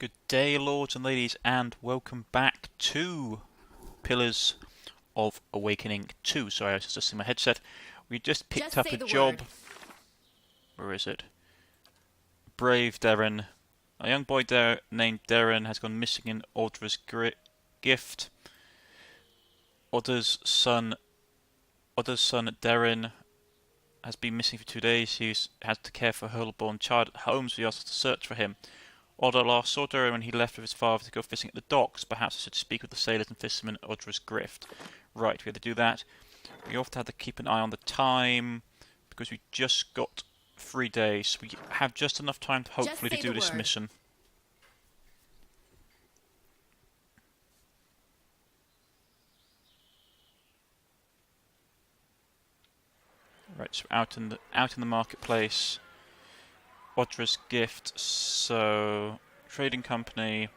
Good day, lords and ladies, and welcome back to Pillars of Awakening 2. Sorry, I was just adjusting my headset. We just picked up a job. Where is it? Brave Darren. A young boy named Darren has gone missing in Audra's gift. Audra's son Darren has been missing for 2 days. He's had to care for a Hurlborn child at home, so he asked us to search for him. Odda last saw Darren when he left with his father to go fishing at the docks. Perhaps I should speak with the sailors and fishermen at Audra's Grift. Right, we have to do that. We also have to keep an eye on the time, because we just got 3 days. So we have just enough time to hopefully to do this mission. Right, so out in the marketplace. Audra's Gift, so trading company,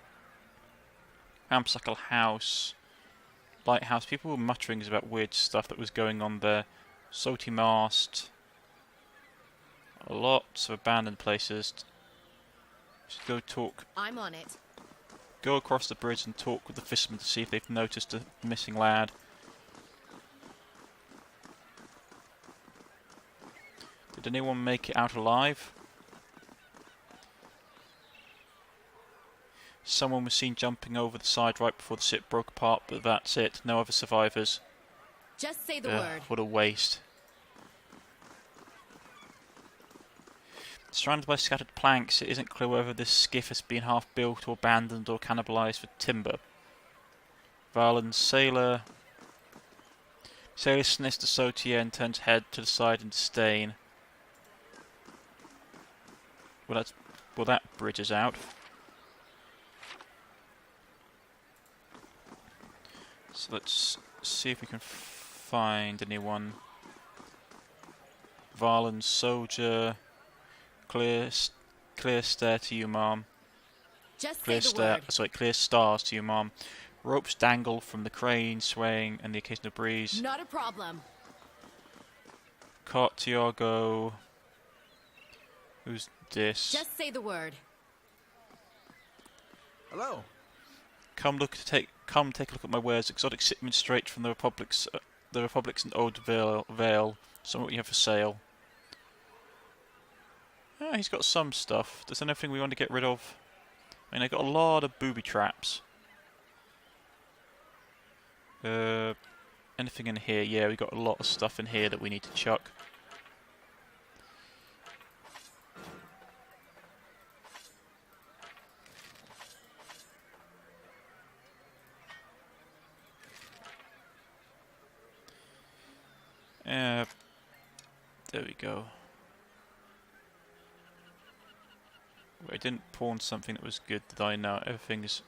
Ramshackle House, lighthouse. People were muttering about weird stuff that was going on there. Salty Mast, lots of abandoned places. Should go talk. I'm on it. Go across the bridge and talk with the fishermen to see if they've noticed a missing lad. Did anyone make it out alive? Someone was seen jumping over the side right before the ship broke apart, but that's it. No other survivors. Just say the word. What a waste. Surrounded by scattered planks, it isn't clear whether this skiff has been half built or abandoned or cannibalized for timber. Valen's sailor. Sailor sniffs the Sotier and turns head to the side in disdain. Well, that bridge is out. So let's see if we can find anyone. Valen's soldier. Clear stare to you, Mom. Just say the word. Sorry, clear stars to you, Mom. Ropes dangle from the crane, swaying, and the occasional breeze. Not a problem. Cartiago. Who's this? Just say the word. Hello. Come take a look at my wares. Exotic shipments straight from the Republic's in Old Vale. Some of what you have for sale. He's got some stuff. There's anything we want to get rid of? I mean, I got a lot of booby traps. Anything in here? Yeah, we got a lot of stuff in here that we need to chuck. There we go. I didn't pawn something that was good, did I? No, everything's...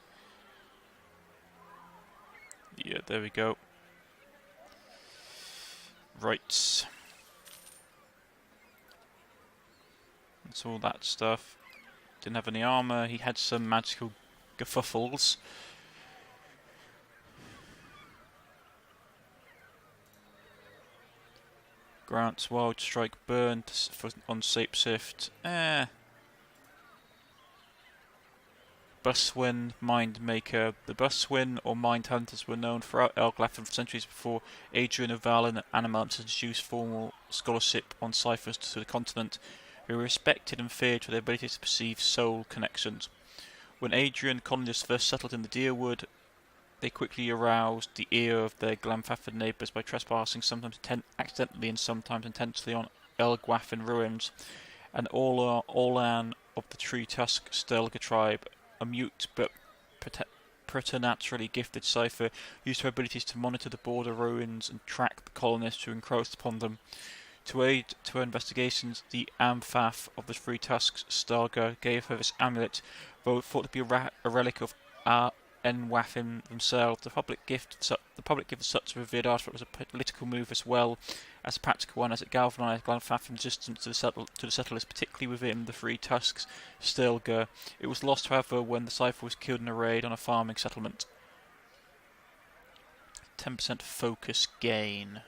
Yeah, there we go. Right. That's all that stuff. Didn't have any armour. He had some magical gafuffles. Grants Wild Strike Burn on Sapesift. Buswin Mindmaker. The Buswin or Mind Hunters were known throughout Elglafin for centuries before Adrian of Valen and Animant introduced formal scholarship on ciphers to the continent. They were respected and feared for their ability to perceive soul connections. When Adrian colonists first settled in the Deerwood, they quickly aroused the ear of their Glamfaffin neighbours by trespassing, sometimes accidentally and sometimes intentionally, on Elgwaffin ruins. And Orlan of the Tree Tusk Stelga tribe, a mute but preternaturally gifted cipher, used her abilities to monitor the border ruins and track the colonists who encroached upon them. To aid to her investigations, the Amphaf of the Three Tusks, Stelga, gave her this amulet, though thought to be a relic of Enwaffin themselves. The public gift of such a revered artifact was a political move as well as a practical one, as it galvanised Glenfaffin resistance to the settlers, particularly within the Three Tusks, Stelga. It was lost, however, when the cipher was killed in a raid on a farming settlement. 10% focus gain.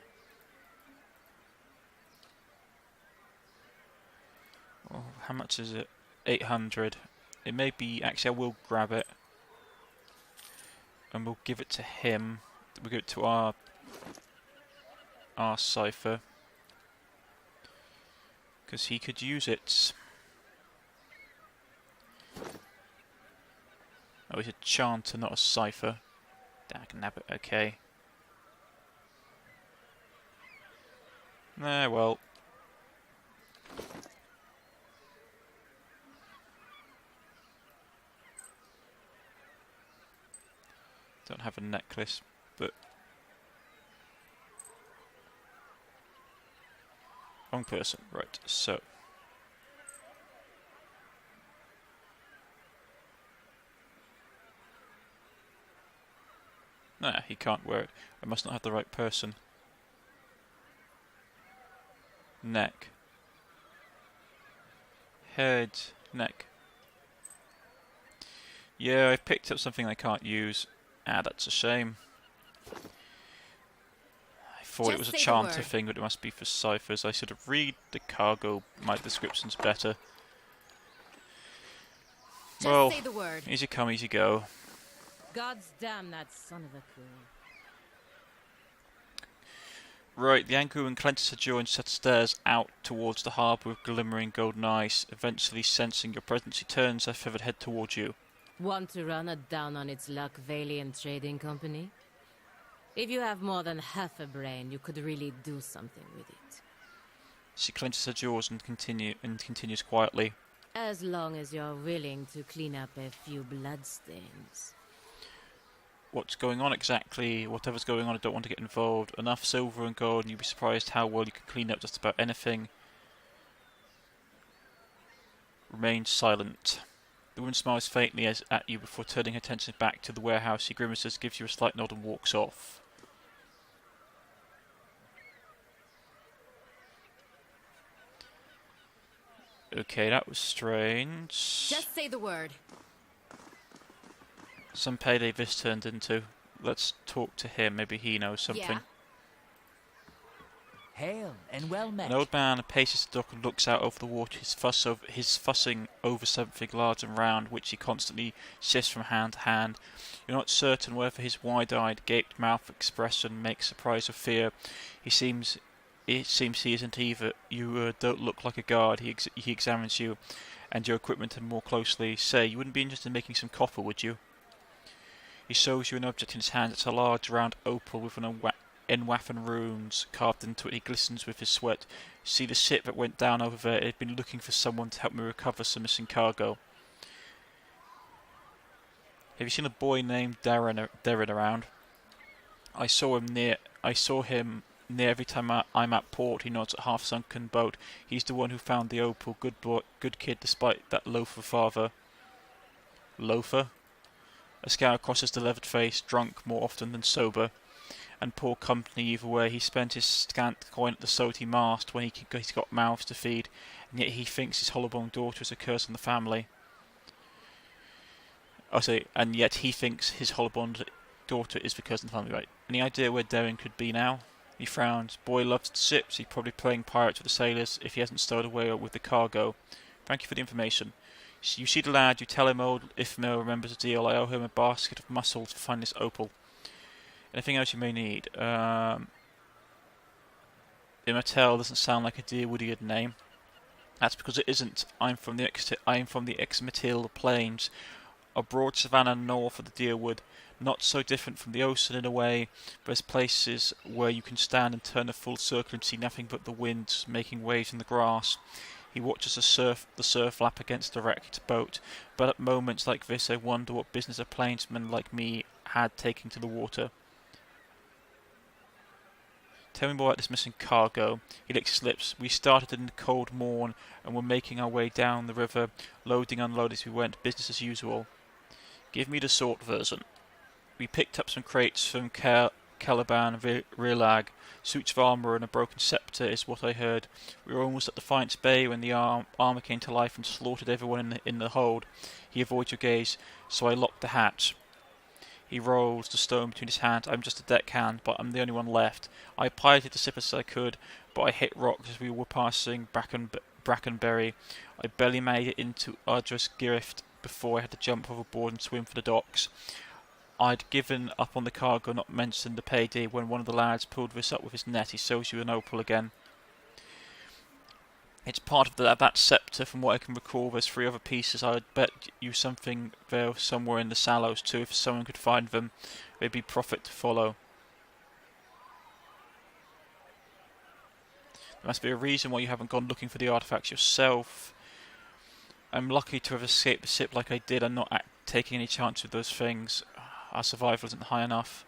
Oh, how much is it? 800. It may be... Actually, I will grab it. And we'll give it to him. We'll give it to our cipher. Because he could use it. Oh, he's a chanter, not a cipher. Dagnabbit, okay. Well. Don't have a necklace, but... Wrong person, right, so... Nah, he can't wear it. I must not have the right person. Neck. Head. Neck. Yeah, I've picked up something I can't use. Ah, that's a shame. I thought it was a chanter thing, but it must be for ciphers. I should have read the cargo. My description's better. Well, say the word. Easy come, easy go. God's damn that son of a cool. Right, the Angu and Clentus adjourn set stairs out towards the harbour with glimmering golden eyes. Eventually, sensing your presence, he turns their feathered head towards you. Want to run it down on its luck, Valiant Trading Company? If you have more than half a brain, you could really do something with it. She clenches her jaws and continues quietly. As long as you're willing to clean up a few bloodstains. What's going on exactly? Whatever's going on, I don't want to get involved. Enough silver and gold and you'd be surprised how well you can clean up just about anything. Remain silent. The woman smiles faintly at you before turning her attention back to the warehouse. She grimaces, gives you a slight nod and walks off. Okay, that was strange. Just say the word. Some payday this turned into. Let's talk to him. Maybe he knows something. Yeah. Hail and well met. An old man paces the dock and looks out over the water. His fussing over something large and round, which he constantly shifts from hand to hand. You're not certain whether his wide-eyed, gaped-mouth expression makes surprise or fear. It seems he isn't either. You don't look like a guard. He examines you and your equipment more closely. Say, you wouldn't be interested in making some copper, would you? He shows you an object in his hand. It's a large round opal with an Enwaffen runes carved into it. He glistens with his sweat. See the ship that went down over there? It had been looking for someone to help me recover some missing cargo. Have you seen a boy named Darren around? I saw him near every time I'm at port. He nods at half-sunken boat. He's the one who found the opal. Good boy, good kid, despite that loafer father. Loafer? A scowl crosses the leathered face, drunk more often than sober, and poor company either way. He spent his scant coin at the salty mast when he's got mouths to feed, and yet he thinks his hollow-boned daughter is a curse on the family. And yet he thinks his hollow-boned daughter is the curse on the family, right? Any idea where Darren could be now? He frowns. Boy loves the ships. He's probably playing pirates with the sailors if he hasn't stowed away with the cargo. Thank you for the information. You see the lad, you tell him old Ifmael remembers the deal. I owe him a basket of mussels to find this opal. Anything else you may need? Immatel doesn't sound like a Deerwoodian name. That's because it isn't. I'm from the Exmatil Plains, a broad savanna north of the Deerwood. Not so different from the ocean in a way, but there's places where you can stand and turn a full circle and see nothing but the wind making waves in the grass. He watches the surf lap against the wrecked boat, but at moments like this I wonder what business a plainsman like me had taking to the water. Tell me more about this missing cargo. He licks his lips. We started in the cold morn and were making our way down the river, loading and unloading as we went, business as usual. Give me the short version. We picked up some crates from Caliban Rilag. Suits of armour and a broken sceptre is what I heard. We were almost at Defiance Bay when the armour came to life and slaughtered everyone in the hold. He avoids your gaze, so I locked the hatch. He rolls the stone between his hands. I'm just a deckhand, but I'm the only one left. I piloted the ship as I could, but I hit rocks as we were passing Brackenberry. I barely made it into Ardras Girift before I had to jump overboard and swim for the docks. I'd given up on the cargo, not mentioning the payday, when one of the lads pulled this up with his net. He shows you an opal again. It's part of that scepter, from what I can recall. There's 3 other pieces. I would bet you something there somewhere in the Sallows too. If someone could find them, they'd be profit to follow. There must be a reason why you haven't gone looking for the artifacts yourself. I'm lucky to have escaped the ship like I did. I'm not taking any chance with those things. Our survival isn't high enough.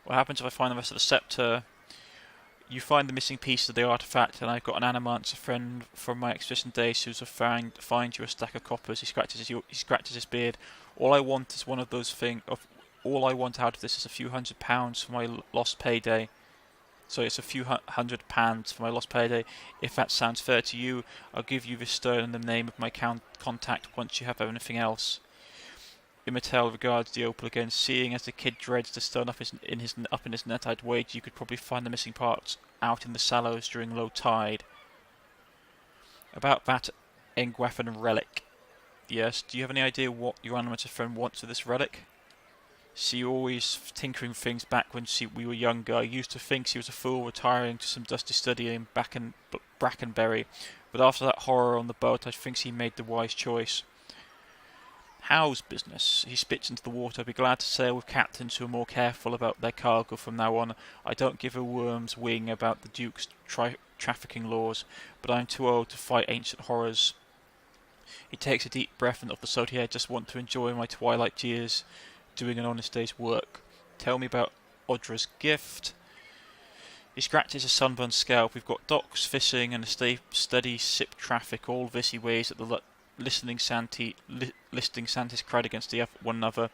What happens if I find the rest of the scepter? You find the missing piece of the artifact, and I've got an animancer friend from my expedition days who's find you a stack of coppers. He scratches his beard. All I want is one of those things. All I want out of this is a few £100 for my lost payday. So it's a few £100 for my lost payday. If that sounds fair to you, I'll give you this stone in the name of my contact once you have anything else. Immatel regards the opal again. Seeing as the kid dreads the stone up in his net, I'd wager you could probably find the missing parts out in the Sallows during low tide. About that Engwaffen relic. Yes, do you have any idea what your animator friend wants with this relic? She always tinkering things back when we were younger. I used to think she was a fool retiring to some dusty study in Brackenbury, but after that horror on the boat, I think she made the wise choice. How's business? He spits into the water. I'd be glad to sail with captains who are more careful about their cargo from now on. I don't give a worm's wing about the Duke's trafficking laws, but I'm too old to fight ancient horrors. He takes a deep breath and of the salt here. I just want to enjoy my twilight years doing an honest day's work. Tell me about Audra's gift. He scratches his sunburned scalp. We've got docks, fishing, and a steady ship traffic. All this he weighs at the listing Santis cried against one another.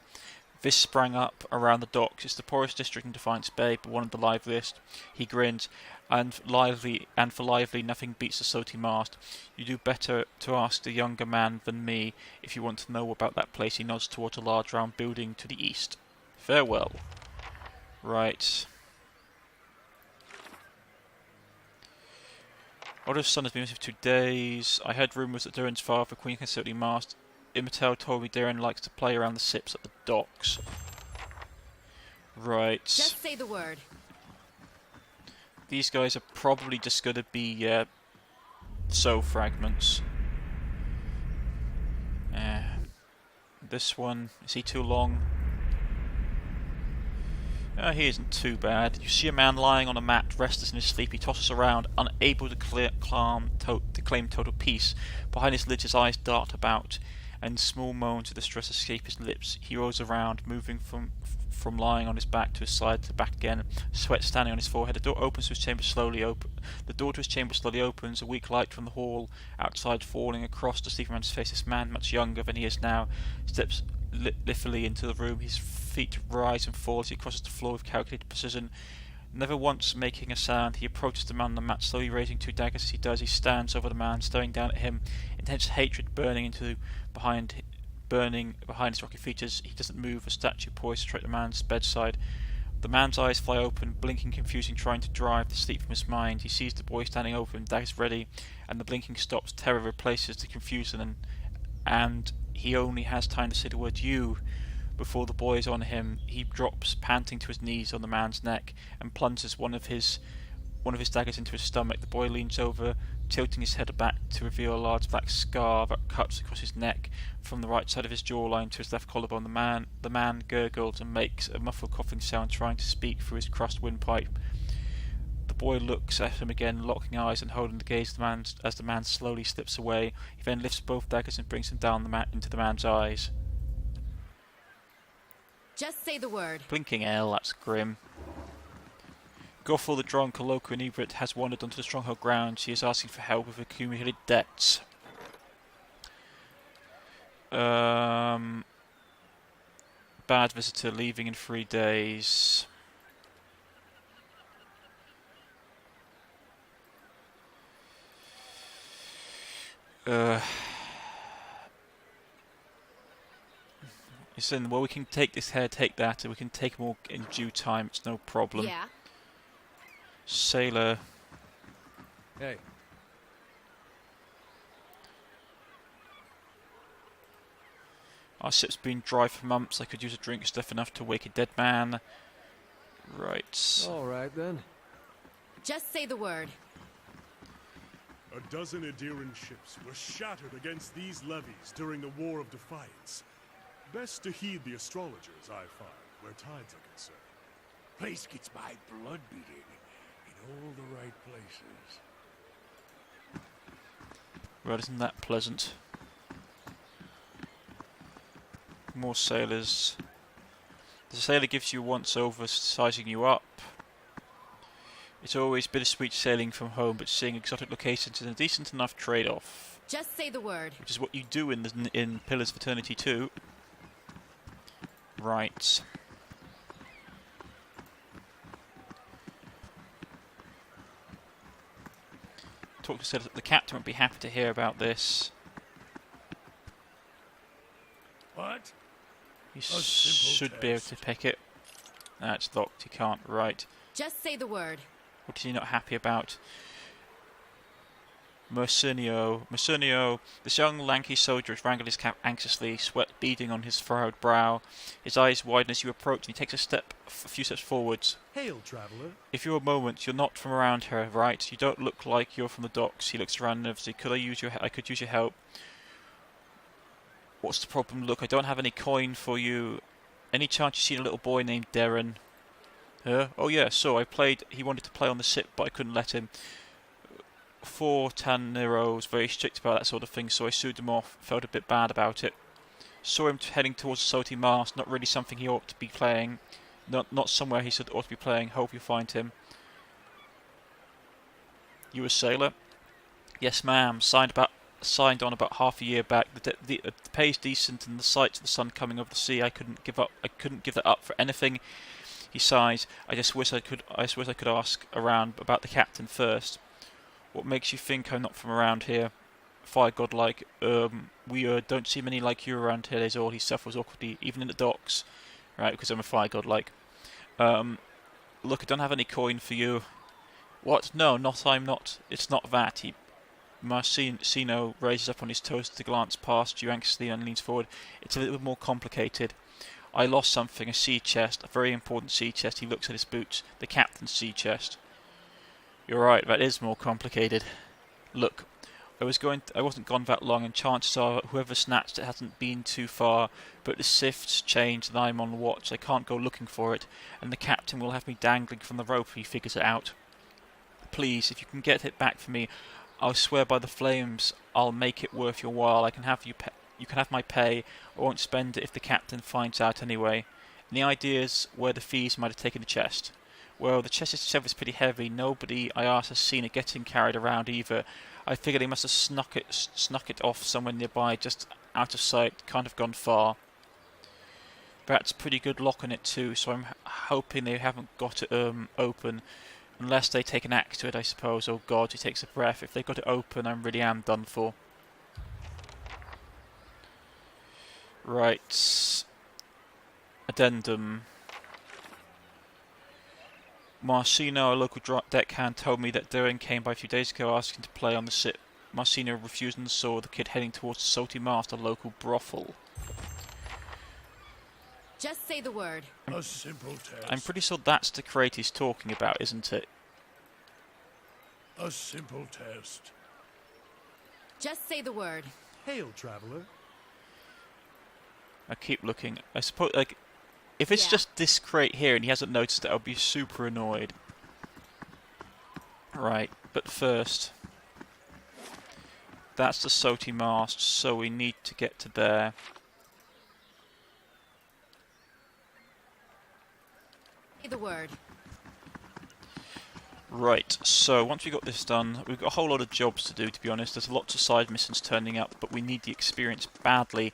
This sprang up around the docks. It's the poorest district in Defiance Bay, but one of the liveliest. He grins, and for lively, nothing beats the salty mast. You do better to ask the younger man than me if you want to know about that place. He nods towards a large round building to the east. Farewell. Right. Otto's son has been missing for 2 days. I heard rumours that Durin's father, Queen Consortly Mast. Immatel told me Durin likes to play around the ships at the docks. Right. Just say the word. These guys are probably just going to be soul fragments. This one, is he too long? He isn't too bad. You see a man lying on a mat, restless in his sleep. He tosses around, unable to claim total peace. Behind his lids, his eyes dart about, and small moans of distress escape his lips. He rolls around, moving from lying on his back to his side to back again, sweat standing on his forehead. The door to his chamber slowly opens, a weak light from the hall outside falling across the sleeping man's face. This man, much younger than he is now, steps lithely into the room. His feet rise and fall as he crosses the floor with calculated precision. Never once making a sound, he approaches the man on the mat, slowly raising 2 daggers. As he does, he stands over the man, staring down at him, intense hatred burning behind his rocky features. He doesn't move, a statue poised to strike the man's bedside. The man's eyes fly open, blinking, confusing, trying to drive the sleep from his mind. He sees the boy standing over him, daggers ready, and the blinking stops. Terror replaces the confusion, and he only has time to say the word "you" before the boy is on him. He drops, panting, to his knees on the man's neck and plunges one of his daggers into his stomach. The boy leans over, tilting his head back to reveal a large black scar that cuts across his neck from the right side of his jawline to his left collarbone. The man gurgles and makes a muffled coughing sound, trying to speak through his crushed windpipe. The boy looks at him again, locking eyes and holding the gaze as the man slowly slips away. He then lifts both daggers and brings them down into the man's eyes. Just say the word. Blinking L, that's grim. Gothel, the drunk, a local inebriate, has wandered onto the stronghold grounds. He is asking for help with accumulated debts. Bad visitor leaving in 3 days. Listen, well, we can take this here, take that, and we can take them all in due time. It's no problem. Yeah. Sailor. Hey. Our ship's been dry for months. I could use a drink stiff enough to wake a dead man. Right. All right, then. Just say the word. A dozen Adiran ships were shattered against these levies during the War of Defiance. Best to heed the astrologers, I find, where tides are concerned. Place gets my blood beating in all the right places. Well, isn't that pleasant? More sailors. The sailor gives you once over, sizing you up. It's always bittersweet sailing from home, but seeing exotic locations is a decent enough trade-off. Just say the word. Which is what you do in Pillars of Eternity 2. Right. Talk to sailors. The captain would be happy to hear about this. What? You simple should be able to test. pick it. That's locked. You can't. Right. Just say the word. What is he not happy about? Mercenio, this young lanky soldier has wrangled his cap anxiously, sweat beading on his furrowed brow. His eyes widen as you approach, and he takes a few steps forwards. Hail, traveler. If you're a moment, you're not from around here, right? You don't look like you're from the docks. He looks around nervously. I could use your help. What's the problem? Look, I don't have any coin for you. Any chance you've seen a little boy named Darren? Huh? Oh yeah, so he wanted to play on the ship, but I couldn't let him. 4 Tanneros, very strict about that sort of thing, so I sued him off, felt a bit bad about it. Saw him heading towards the salty mast, not really something he ought to be playing. Not somewhere he ought to be playing. Hope you find him. You a sailor? Yes, ma'am. Signed on about half a year back. The pay's decent, and the sights of the sun coming over the sea, I couldn't give that up for anything. He sighs. I suppose I could ask around about the captain first. What makes you think I'm not from around here? Fire god-like. We don't see many like you around here. There's all. He suffers awkwardly, even in the docks. Right, because I'm a fire god-like. Look, I don't have any coin for you. What? No, I'm not. It's not that. Marcino raises up on his toes to glance past you anxiously and leans forward. It's a little bit more complicated. I lost something, a sea chest, a very important sea chest. He looks at his boots. The captain's sea chest. You're right, that is more complicated. Look, I wasn't gone that long, and chances are whoever snatched it hasn't been too far, but the shift's changed and I'm on watch. I can't go looking for it, and the captain will have me dangling from the rope if he figures it out. Please, if you can get it back for me, I'll swear by the flames I'll make it worth your while. You can have my pay. I won't spend it if the captain finds out anyway. And the idea is where the thieves might have taken the chest. Well, the chest itself is pretty heavy. Nobody I asked has seen it getting carried around either. I figured they must have snuck it off somewhere nearby, just out of sight, kind of gone far. That's a pretty good lock on it too, so I'm hoping they haven't got it open. Unless they take an axe to it, I suppose. Oh god, he takes a breath. If they got it open, I really am done for. Right. Addendum. Marcino, a local deckhand, told me that Darren came by a few days ago asking to play on the ship. Marcino refused and saw the kid heading towards the salty mast, a local brothel. Just say the word. A simple test. I'm pretty sure that's the crate he's talking about, isn't it? A simple test. Just say the word. Hail, traveler. I keep looking. I suppose, like, if it's just this crate here and he hasn't noticed it, I'll be super annoyed. Right, but first, that's the salty mast, so we need to get to there. Say the word. Right, so once we got this done, we've got a whole lot of jobs to do, to be honest. There's lots of side missions turning up, but we need the experience badly.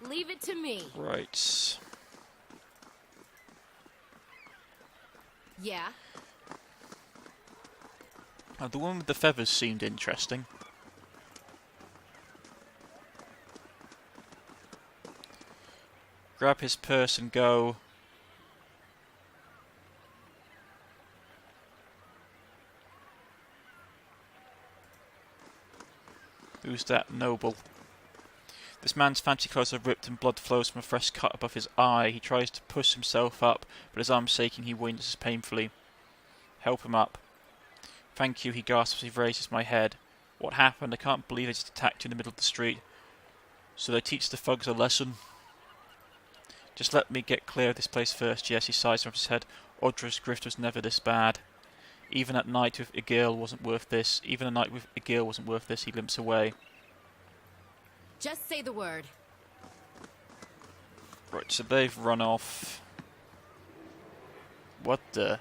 Leave it to me. Right. Yeah. The one with the feathers seemed interesting. Grab his purse and go. Who's that noble? This man's fancy clothes are ripped and blood flows from a fresh cut above his eye. He tries to push himself up, but his arms shaking, he winces painfully. Help him up. Thank you, he gasps as he raises my head. What happened? I can't believe they just attacked you in the middle of the street. So they teach the thugs a lesson? Just let me get clear of this place first. Yes, he sighs from his head. Audra's grift was never this bad. Even a night with Egil wasn't worth this. Even a night with Egil wasn't worth this. He limps away. Just say the word. Right, so they've run off. What the?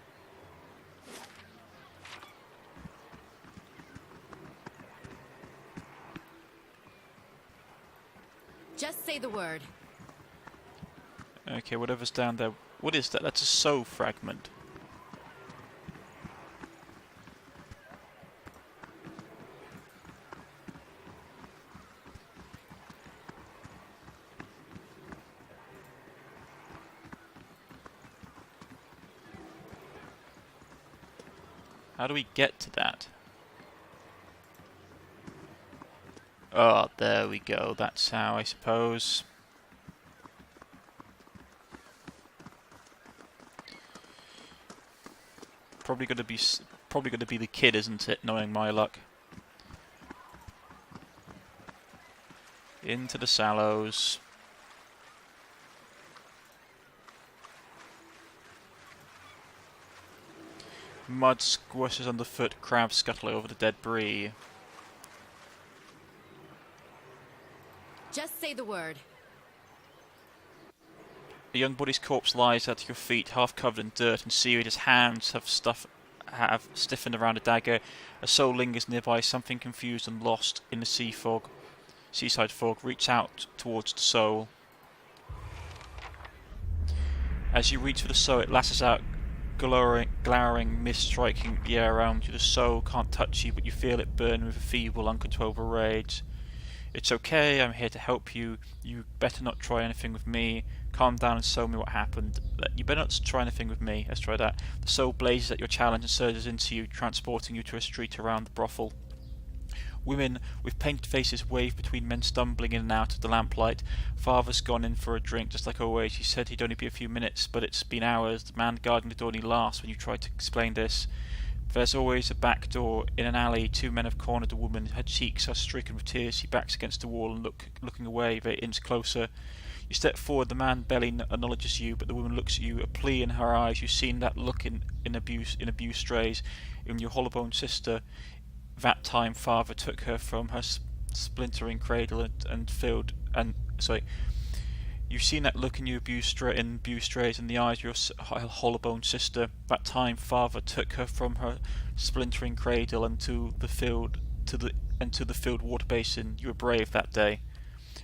Just say the word. Okay, whatever's down there. What is that? That's a soul fragment. How do we get to that? Oh, there we go. That's how, I suppose. Probably gonna be the kid, isn't it? Knowing my luck. Into the sallows. Mud squishes underfoot, crabs scuttle over the debris. Just say the word. A young body's corpse lies at your feet, half covered in dirt and seaweed. His hands have stiffened around a dagger. A soul lingers nearby, something confused and lost in the seaside fog. Reach out towards the soul. As you reach for the soul, it lashes out, glowering mist striking the air around you. The soul can't touch you, but you feel it burn with a feeble, uncontrollable rage. It's okay, I'm here to help you. You better not try anything with me. Calm down and show me what happened. You better not try anything with me. Let's try that. The soul blazes at your challenge and surges into you, transporting you to a street around the brothel. Women with painted faces wave between men stumbling in and out of the lamplight. Father's gone in for a drink, just like always. He said he'd only be a few minutes, but it's been hours. The man guarding the door only laughs when you try to explain this. There's always a back door. In an alley, two men have cornered a woman. Her cheeks are streaked with tears. She backs against the wall and looking away. They inch closer. You step forward. The man barely acknowledges you, but the woman looks at you, a plea in her eyes. You've seen that look in abuse strays in your hollowbone sister. That time, father took her from her splintering cradle You've seen that look in your abuse strays in the eyes of your hollowbone sister. That time, father took her from her splintering cradle and to the filled water basin. You were brave that day.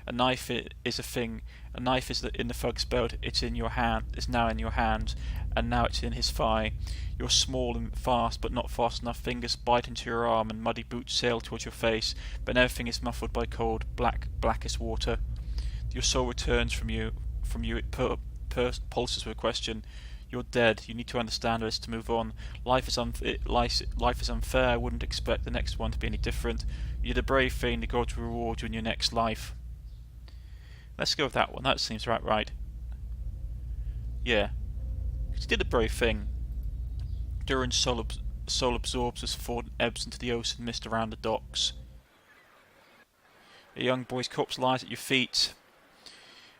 A knife is a thing. A knife is in the thug's belt. It's in your hand. It's now in your hands, and now it's in his thigh. You're small and fast, but not fast enough. Fingers bite into your arm, and muddy boots sail towards your face. But everything is muffled by cold, blackest water. Your soul returns from you. It pulses with a question. You're dead. You need to understand this to move on. Life is unfair. I wouldn't expect the next one to be any different. You did a brave thing. The gods will reward you in your next life. Let's go with that one. That seems right. Yeah. He did a brave thing. Durin's soul absorbs as thought and ebbs into the ocean mist around the docks. A young boy's corpse lies at your feet,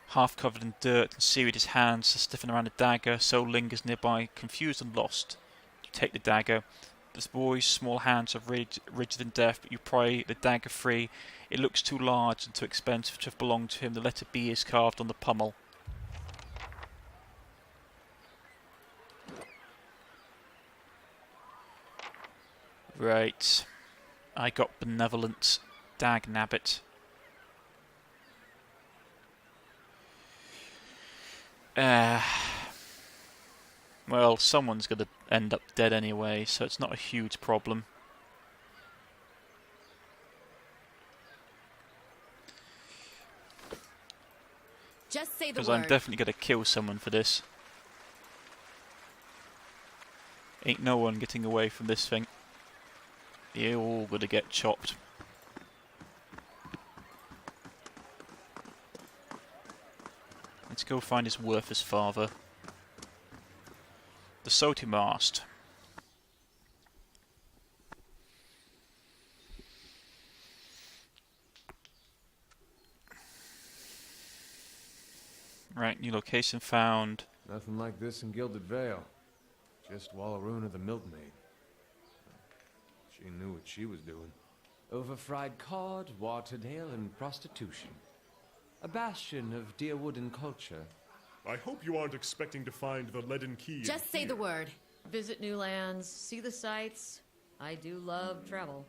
half covered in dirt and seaweed. His hands are stiffened around a dagger. Soul lingers nearby, confused and lost. You take the dagger. This boy's small hands are rigid in death, but you pry the dagger free. It looks too large and too expensive to have belonged to him. The letter B is carved on the pommel. Right. I got benevolent. Dag nabbit. Well, someone's going to end up dead anyway, so it's not a huge problem. Just say the word. Because I'm definitely going to kill someone for this. Ain't no one getting away from this thing. You're all going to get chopped. Let's go find his worthless father. The salty mast. Right, new location found. Nothing like this in Gilded Vale. Just Wallarune of the Milkmaid. She knew what she was doing. Overfried cod, watered ale, and prostitution. A bastion of Deerwooden culture. I hope you aren't expecting to find the leaden key. Just say the word. Visit new lands, see the sights. I do love travel.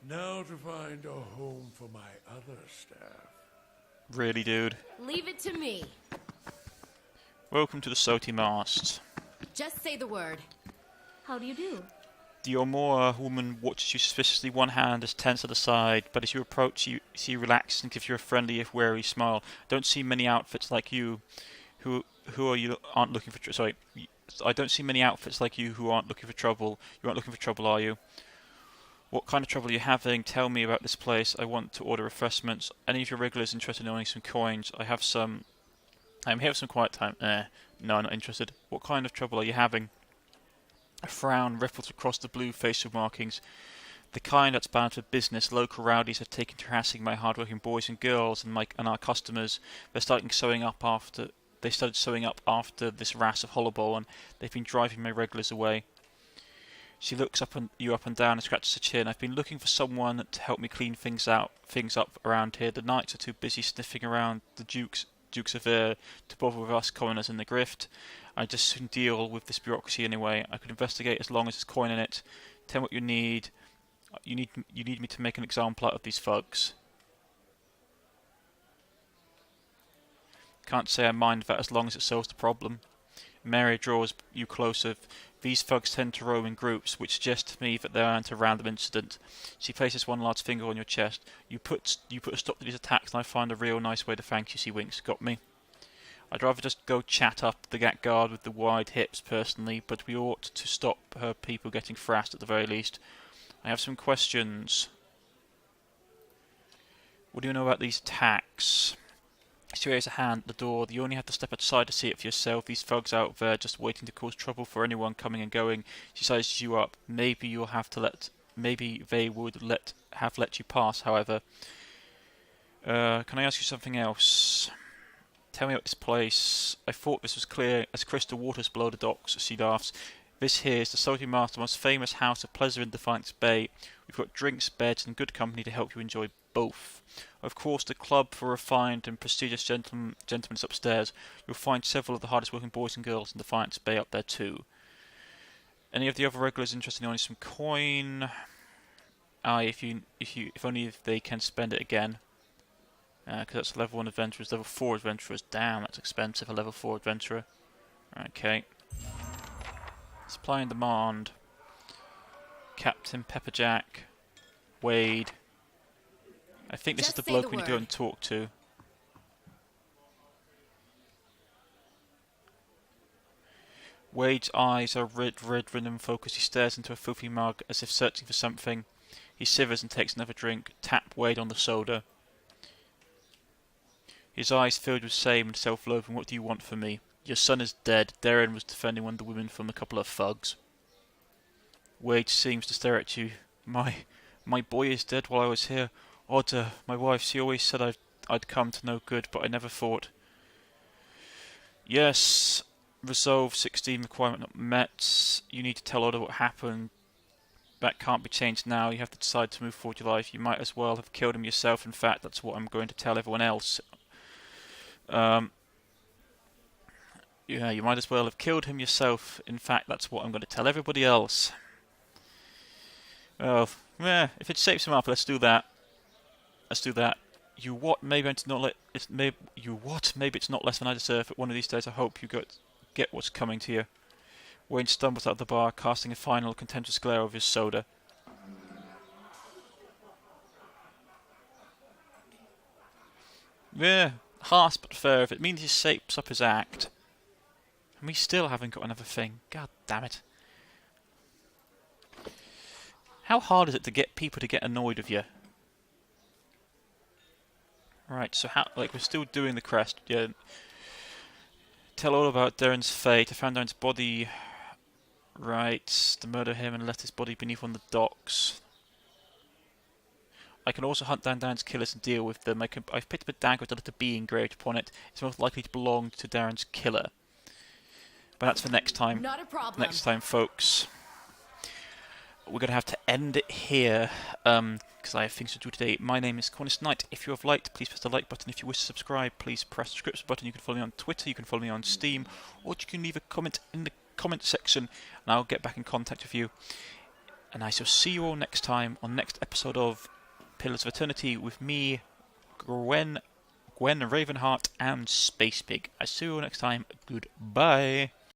Now to find a home for my other staff. Really, dude? Leave it to me. Welcome to the salty mast. Just say the word. How do you do? The Omora woman watches you suspiciously, one hand is tense at the side, but as you approach, she relaxes and gives you a friendly if wary smile. Don't see many outfits like you, who are you aren't looking for. Sorry, I don't see many outfits like you who aren't looking for trouble. You aren't looking for trouble, are you? What kind of trouble are you having? Tell me about this place. I want to order refreshments. Any of your regulars interested in owning some coins? I have some. I'm here for some quiet time. No, I'm not interested. What kind of trouble are you having? A frown ripples across the blue facial markings. The kind that's bound for business. Local rowdies have taken to harassing my hard-working boys and girls and our customers. They started sewing up after this rash of hollowball, and they've been driving my regulars away. She looks you up and down and scratches her chin. I've been looking for someone to help me clean things up around here. The knights are too busy sniffing around the Dukes of Eyre to bother with us commoners in the grift. I just soon deal with this bureaucracy anyway. I could investigate as long as there's coin in it. Tell me what you need. You need me to make an example out of these thugs. Can't say I mind that as long as it solves the problem. Mary draws you closer. These thugs tend to roam in groups, which suggests to me that they aren't a random incident. She places one large finger on your chest. You put a stop to these attacks, and I find a real nice way to thank you. She winks. Got me? I'd rather just go chat up the guard with the wide hips personally, but we ought to stop her people getting thrashed at the very least. I have some questions. What do you know about these attacks? She raises a hand at the door. You only have to step outside to see it for yourself. These thugs out there just waiting to cause trouble for anyone coming and going. She sizes you up. Maybe they would have let you pass, however. Can I ask you something else? Tell me about this place. I thought this was clear as crystal waters below the docks. She laughs. This here is the Salty Master, most famous house of pleasure in Defiance Bay. We've got drinks, beds, and good company to help you enjoy both. Of course, the club for refined and prestigious gentlemen is upstairs. You'll find several of the hardest working boys and girls in Defiance Bay up there too. Any of the other regulars interested in owning some coin? If only they can spend it again. Because that's level 1 adventurers. Level 4 adventurers. Damn, that's expensive, a level 4 adventurer. Okay. Supply and demand. Captain Pepperjack. Wade. I think this is the bloke we need to go and talk to. Wade's eyes are red and focused. He stares into a filthy mug as if searching for something. He shivers and takes another drink. Tap Wade on the soda. His eyes filled with shame and self-loathing. What do you want from me? Your son is dead. Darren was defending one of the women from a couple of thugs. Wade seems to stare at you. My boy is dead while I was here. Odd, my wife, she always said I'd come to no good, but I never thought. Yes, resolve 16 requirement not met. You need to tell Oda what happened. That can't be changed now. You have to decide to move forward your life. You might as well have killed him yourself. In fact, that's what I'm going to tell everyone else. Yeah, you might as well have killed him yourself. In fact, that's what I'm going to tell everybody else. Well, yeah, if it shapes him up, let's do that. Let's do that. You what? Maybe it's not Maybe it's not less than I deserve. But one of these days, I hope you get what's coming to you. Wayne stumbles out of the bar, casting a final contemptuous glare over his soda. Yeah, harsh but fair. If it means he shapes up his act. And we still haven't got another thing. God damn it. How hard is it to get people to get annoyed with you? Right, so we're still doing the crest. Yeah. tell all about Darren's fate. I found Darren's body. Right, to murder him and left his body beneath one of the docks. I can also hunt down Darren's killers and deal with them. I've picked up a dagger with a letter B engraved upon it. It's most likely to belong to Darren's killer. But that's for next time. Not a problem. Next time, folks. We're going to have to end it here, because I have things to do today. My name is Cornish-Knight. If you have liked, please press the like button. If you wish to subscribe, please press the subscription button. You can follow me on Twitter, you can follow me on Steam, or you can leave a comment in the comment section, and I'll get back in contact with you. And I shall see you all next time on the next episode of Pillars of Eternity with me, Gwen Ravenheart, and Space Pig. I see you all next time. Goodbye.